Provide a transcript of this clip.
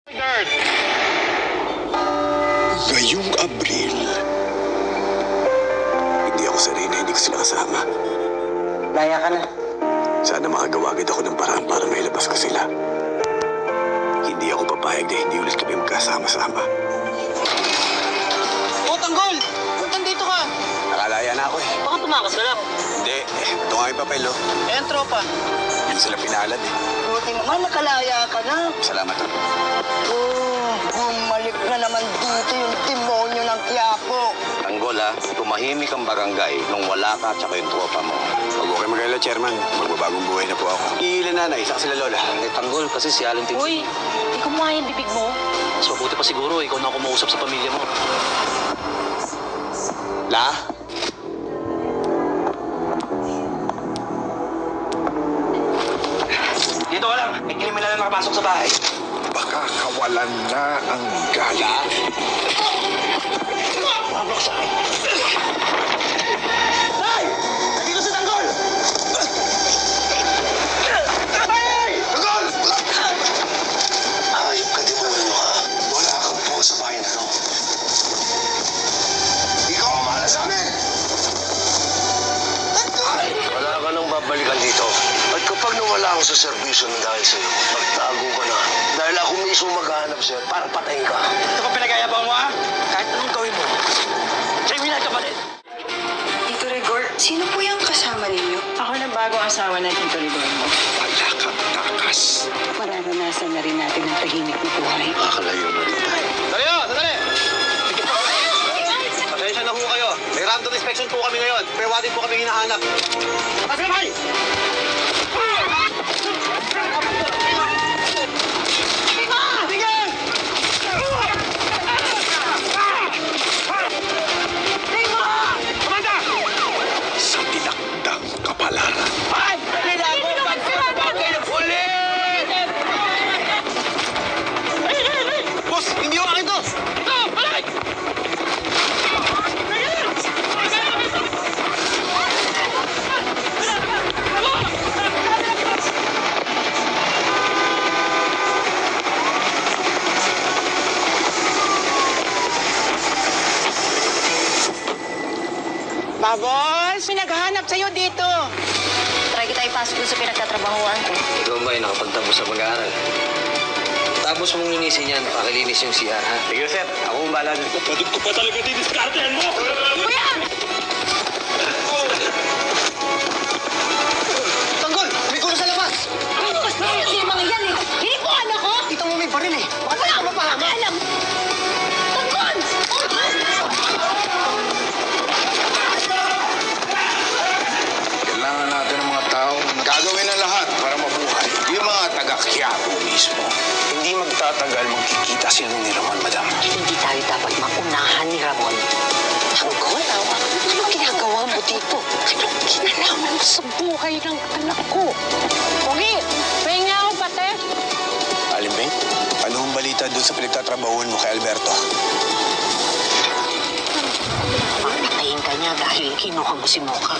Guard! Ngayong Abril, hindi ako sanay na hindi ko sila kasama. Laya ka na. Sana makagawa agad ako ng paraan para mailabas ko sila. Hindi ako papayag na hindi ulit kami magkasama-sama. Oh, Tanggol! Ba't nandito ka? Nakalaya na ako eh. Baka tumakas ka lang. Hindi, ito nga yung papel oh. Eh, ang tropa. Hindi sila pinalad eh. Buti naman, nakalaya ka na. Salamat ah. Oh, bumalik na naman dito yung demonyo ng Quiapo. Tanggol ha, tumahimik ang barangay nung wala ka at saka yung tropa mo. Huwag ko kayo mag-alala, Chairman. Magbabagong buhay na po ako. Iilan nanay, saka sila lola. Eh, Tanggol, kasi si Alan Tinsi. Uy, di kumuha yung bibig mo. Mas mabuti pa siguro, ikaw na kumausap sa pamilya mo. La? Dito ka lang, may kriminal na nakapasok sa bahay. Baka kawalan na ang gala. Hey! Nandito si Tanggol! Tanggol! Ayop ka, demonyo ha. Wala kang po sa bahay na to. Ikaw ang mahala sa amin! Wala ka nang babalikan dito. At kapag nawala ako sa serbisyo ng dahil sa'yo, magtago ka na. Dahil ako mismo maghahanap sa'yo para patayin ka. Ito pa pinagayabang mo ha? Kahit anong gawin mo. Kriminal ka pa rin. Tito Rigor, sino po yung kasama ninyo? Ako na bagong asawa ng Tito Rigor mo. Wala kang takas. Mararanasan na rin natin ang tahimik na buhay. Makakalayo na rin tayo. Sandali o! Sandali! Pasensya na ho kayo. May random inspection po kami ngayon. Pero watin po kami hinahanap. Kasi naman! Sa tinakdang kapalaran. Boss, hindi yung akin to! Ito! Balakid! Babos, may naghahanap sa'yo dito. Try kita ipasok doon sa pinagtatrabahuan ko. Ikaw ba ay nakapagtapos sa pag-aaral? Tapos mong linisin yan, pakilinis yung CR, ha? Sige, sir. Ako ang bahala dito. Kapatid ko pa talaga didiskartehan mo! Kuya! Tanggol! May gulo sa labas! Mas na yung mga yan eh. Hindi ko anak ko. Dito mo may baril eh. Bakit wala ka mapahama? Alam. Tungkol! Kailangan natin ng mga tao gagawin ang lahat para mabuhay. Yung mga taga-Quiapo mismo. Hindi magtatagal magkikita sila ni Ramon, madam. Hindi tayo dapat maunahan ni Ramon. Tanggol, anong ginagawa mo dito? Anong kinalaman mo sa buhay ng anak ko? Pogi, pahinga ako pate. Alimbing, ano ang balita doon sa pinagtatrabahuan mo kay Alberto? Papatayin ka niya dahil kinuha mo si Mocha.